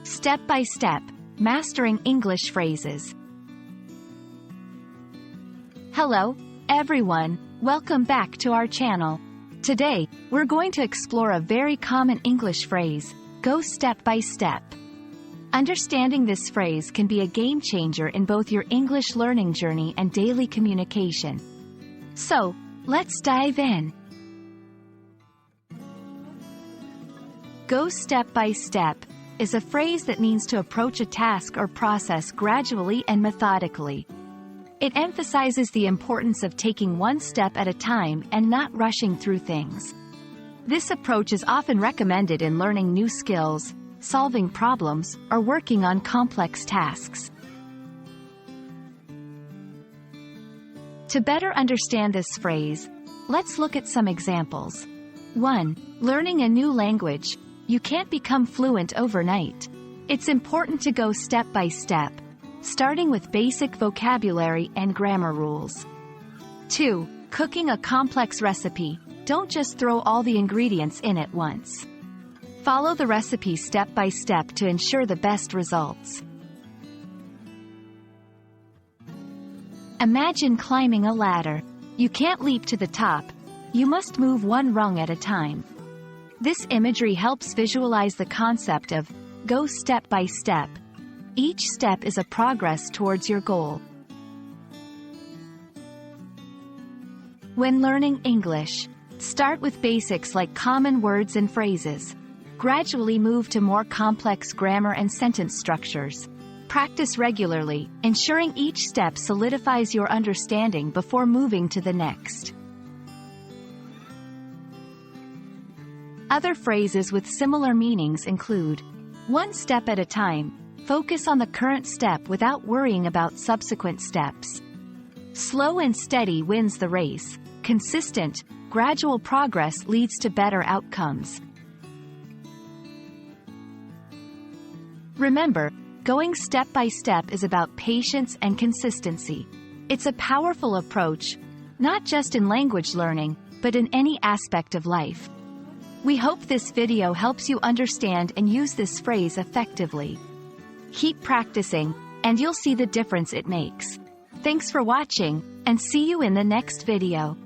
Step by step, mastering English phrases. Hello, everyone. Welcome back to our channel. Today, we're going to explore a very common English phrase, go step by step. Understanding this phrase can be a game changer in both your English learning journey and daily communication. So, let's dive in. Go step by step is a phrase that means to approach a task or process gradually and methodically. It emphasizes the importance of taking one step at a time and not rushing through things. This approach is often recommended in learning new skills, solving problems, or working on complex tasks. To better understand this phrase, let's look at some examples. 1. Learning a new language. You can't become fluent overnight. It's important to go step by step, starting with basic vocabulary and grammar rules. 2. Cooking a complex recipe. Don't just throw all the ingredients in at once. Follow the recipe step by step to ensure the best results. Imagine climbing a ladder. You can't leap to the top. You must move one rung at a time. This imagery helps visualize the concept of go step by step. Each step is a progress towards your goal. When learning English, start with basics like common words and phrases. Gradually move to more complex grammar and sentence structures. Practice regularly, ensuring each step solidifies your understanding before moving to the next. Other phrases with similar meanings include one step at a time. Focus on the current step without worrying about subsequent steps. Slow and steady wins the race. Consistent, gradual progress leads to better outcomes. Remember, going step by step is about patience and consistency. It's a powerful approach, not just in language learning, but in any aspect of life. We hope this video helps you understand and use this phrase effectively. Keep practicing, and you'll see the difference it makes. Thanks for watching, and see you in the next video.